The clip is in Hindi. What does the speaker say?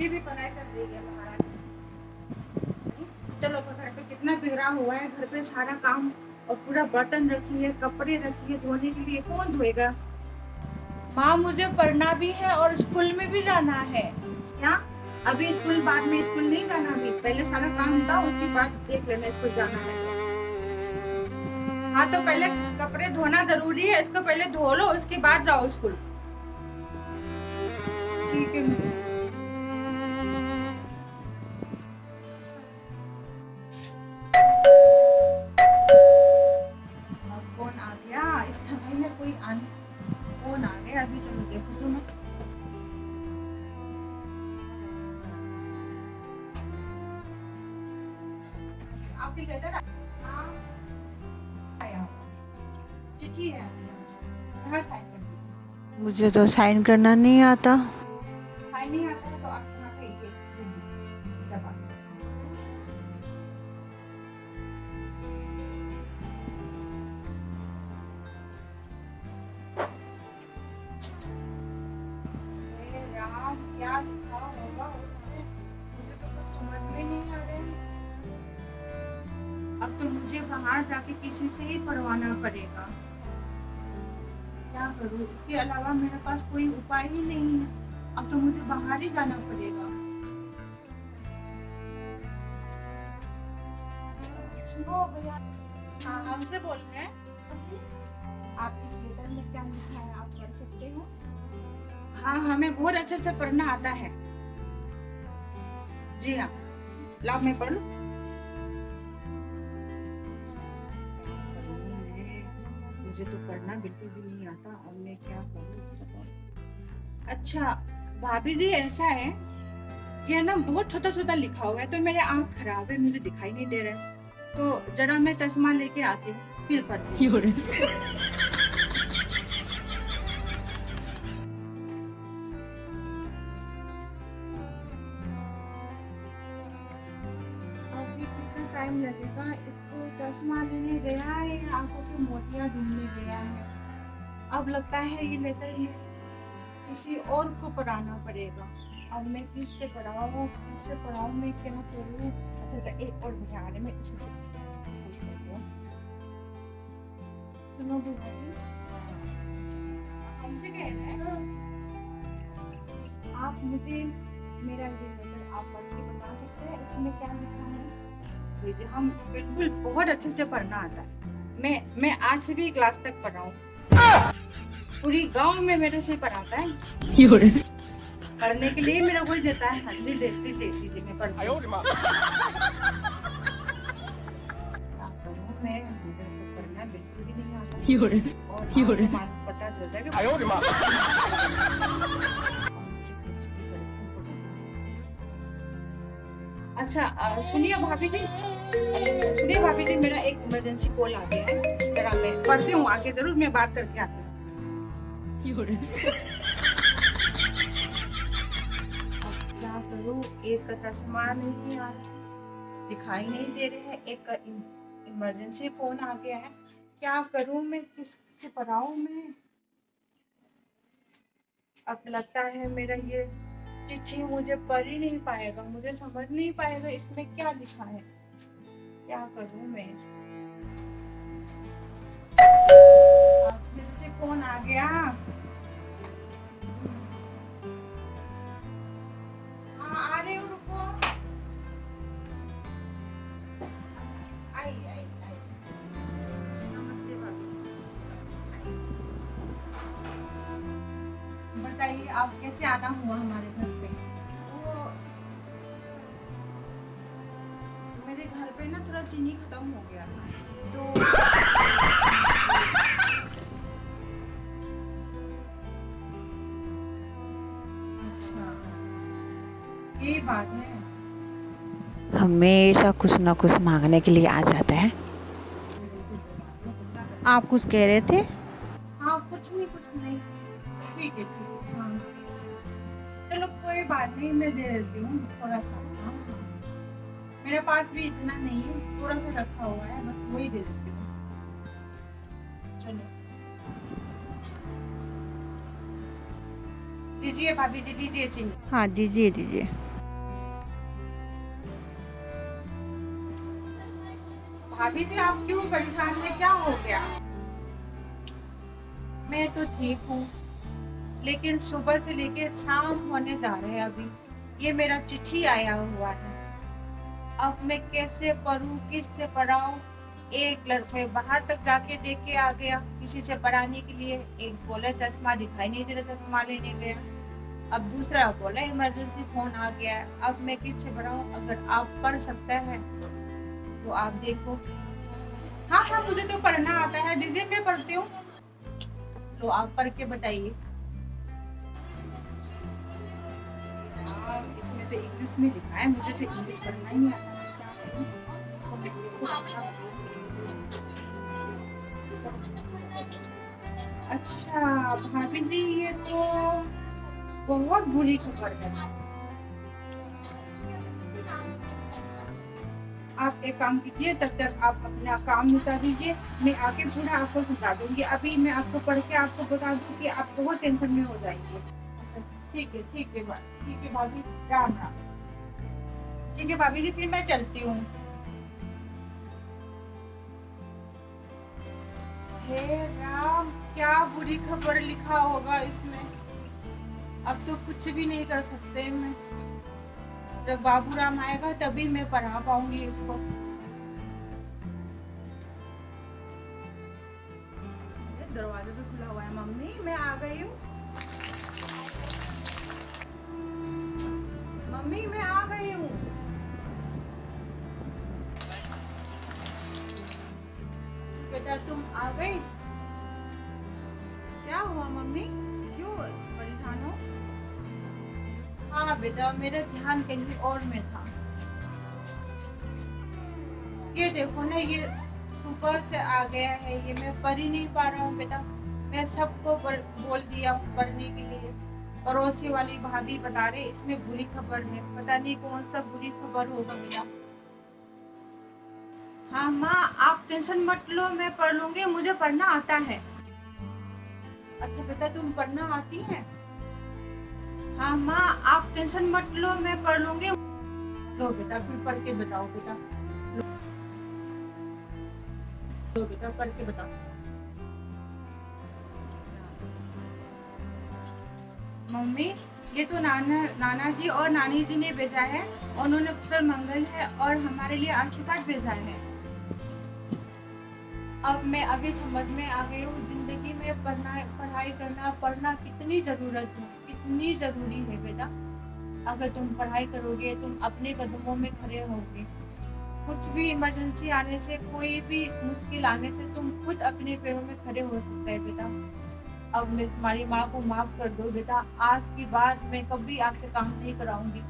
बेटी भी पढ़ाई कर रही है महारानी। चलो घर पे कितना बिगड़ा हुआ है, घर पे सारा काम और पूरा बर्तन रखी है, कपड़े रखी है धोने के लिए, कौन धोएगा? माँ मुझे पढ़ना भी है और स्कूल में भी जाना है। क्या अभी स्कूल, बाद में स्कूल नहीं जाना? अभी पहले सारा काम निपटाओ, उसके बाद देख लेना स्कूल जाना है तो। हाँ तो पहले कपड़े धोना जरूरी है, इसको पहले धो लो, उसके बाद जाओ स्कूल। ठीक है। कौन आ गया इस समय में? कोई आने, कौन आ गया अभी? चलो देखो तो मैं। आपकी लेटर आया, चिट्ठी है, कहाँ साइन कर दीजिए। मुझे तो साइन करना नहीं आता। साइन नहीं आता है तो आप यहाँ पे ये लीजिए दबा। राम क्या लिखा होगा उसमें, मुझे तो कुछ समझ में नहीं आ रहा है। अब तो मुझे बाहर जाके किसी से ही पढ़वाना पड़ेगा। क्या करूं, इसके अलावा मेरे पास कोई उपाय ही नहीं है। अब तो मुझे बाहर ही जाना पड़ेगा। शुरू हो गया। हाँ हमसे बोल रहे हैं। आप इस लेटर में क्या लिखा है आप पढ़ सकते हो? हाँ हमें बहुत अच्छे से पढ़ना आता है। जी हाँ, लाओ मैं पढ़ लूं। मुझे तो पढ़ना बिल्कुल भी नहीं आता, अब मैं क्या करूं? अच्छा भाभी जी ऐसा है, ये ना बहुत छोटा छोटा लिखा हुआ है तो मेरे आँख खराब है, मुझे दिखाई नहीं दे रहा है, तो जरा मैं चश्मा लेके आती हूँ फिर पढ़ती हूँ। अभी कितना टाइम लगेगा? इसको चश्मा लेने गया है, आंखों की मोतियां ढूंढने गया है। अब लगता है ये लेटर किसी और को पढ़ाना पड़ेगा। अब मैं किससे पढ़ाऊँ, किससे पढ़ाऊँ, मैं क्या करूँ? अच्छा एक और भैया आ रहे, मैं इसी से पूछ लेती हूँ। सुनो बुआ, हमसे कह रहे हैं आप मुझे मेरा ये लेटर आप पढ़ के बता सकते हैं इसमें क्या लिखा है? जी हम बिल्कुल बहुत अच्छे से पढ़ना आता है। मैं 8वीं क्लास तक पढ़ा हूँ, पूरी गांव में मेरे से पढ़ाता है। पढ़ने के लिए मेरा कोई देता है। हाँ, लीजिए लीजिए लीजिए मैं पढ़ती हूँ। मैं मुझे तो पढ़ना बिल्कुल भी नहीं आता और पता चलता है कि अच्छा सुनिए भाभी जी, सुनिए भाभी जी, मेरा एक इमरजेंसी कॉल आ गया है, जरा मैं पढ़ती हूँ, आगे जरूर मैं बात करके आती हूँ। क्या करूँ, एक का चश्मा नहीं आ रहा, दिखाई नहीं दे रहे हैं, एक का इमरजेंसी फोन आ गया है। क्या करूँ मैं, किससे पढ़ाऊँ मैं? अब लगता है मेरा ये चिट्ठी मुझे पढ़ ही नहीं पाएगा, मुझे समझ नहीं पाएगा इसमें क्या लिखा है। क्या करूं मैं? अब फिर से कौन आ गया? हाँ आ रही हूँ, रुको। आई आई आई, नमस्ते भाभी। बताइए आप कैसे आना हुआ हमारे घर पे? वो मेरे घर पे ना थोड़ा चीनी खत्म हो गया था तो अच्छा ये बात है। हमेशा कुछ ना कुछ मांगने के लिए आ जाता है। आप कुछ कह रहे थे? हाँ कुछ नहीं। ठीक है ठीक है, हाँ चलो कोई बात नहीं, मैं दे देती हूँ थोड़ा सा। हाँ मेरे पास भी इतना नहीं है, थोड़ा सा रखा हुआ है, बस वही दे देती हूँ। चलो लीजिए भाभी जी, लीजिए चीनी। हाँ दीजिए दीजिए। भाभी जी आप क्यों परेशान हैं, क्या हो गया? मैं तो ठीक हूँ, लेकिन सुबह से लेके शाम होने जा रहे हैं अभी, ये मेरा चिट्ठी आया हुआ है। अब मैं कैसे पढूं, किससे पढ़ाऊं? एक लड़के बाहर तक जाके देख के आ गया किसी से पढ़ाने के लिए, एक बोले चश्मा दिखाई नहीं दे रहा, चश्मा लेने गया। अब दूसरा बोला इमरजेंसी फोन आ गया है। अब मैं किससे पढ़ाऊं? अगर आप पढ़ सकते हैं तो आप देखो। हाँ हाँ, मुझे तो पढ़ना आता है, दीजिए मैं पढ़ती हूँ। तो आप पढ़ के बताइए। इसमें तो इंग्लिश में लिखा है, मुझे तो इंग्लिश पढ़ना ही नहीं आता, क्या करूं? अच्छा भाभी जी, ये तो बहुत बुरी खबर है। आप एक काम कीजिए, तब तक आप अपना काम निपटा दीजिए, मैं आके पूरा आपको समझा दूंगी। अभी मैं आपको पढ़ के आपको बता दूं कि आप बहुत टेंशन में हो जाएंगे। अच्छा ठीक है, ठीक है ठीक है भाभी, राम राम। ठीक है भाभी जी, फिर मैं चलती हूँ। हे राम, क्या बुरी खबर लिखा होगा इसमें। अब तो कुछ भी नहीं कर सकते मैं। जब बाबूराम आएगा तभी मैं पढ़ा पाऊंगी इसको। दरवाजा तो खुला हुआ है। मम्मी मैं आ गई हूँ। मम्मी मैं आ गई हूँ। बेटा तुम आ गई? क्या हुआ मम्मी, क्यों परेशान हो? हाँ बेटा, मेरा ध्यान कहीं और में था। ये देखो ना, ये सुबह से आ गया है, ये मैं पढ़ ही नहीं पा रहा हूँ बेटा। मैं सबको बोल दिया हूँ पढ़ने के लिए। पड़ोसी वाली भाभी बता रहे इसमें बुरी खबर है, पता नहीं कौन सा बुरी खबर होगा बेटा। हाँ माँ, आप टेंशन मत लो, मैं पढ़ लूंगी, मुझे पढ़ना आता है। अच्छा बेटा, तुम पढ़ना आती है? हाँ माँ, आप टेंशन मत लो, मैं पढ़ लूंगी। लो बेटा, फिर पढ़ के बताओ बेटा। लो बेटा, पढ़ के बताओ। मम्मी, ये तो नाना जी और नानी जी ने भेजा है। उन्होंने कल मंगल है और हमारे लिए आशीर्वाद भेजा है। अब मैं अभी समझ में आ गई हूँ, जिंदगी में पढ़ाई करना, पढ़ना कितनी जरूरत है, कितनी जरूरी है बेटा। अगर तुम पढ़ाई करोगे, तुम अपने कदमों में खड़े होगे। कुछ भी इमरजेंसी आने से, कोई भी मुश्किल आने से तुम खुद अपने पैरों में खड़े हो सकते हैं बेटा। अब मैं तुम्हारी माँ को माफ कर दो बेटा, आज के बाद मैं कभी आपसे काम नहीं कराऊंगी।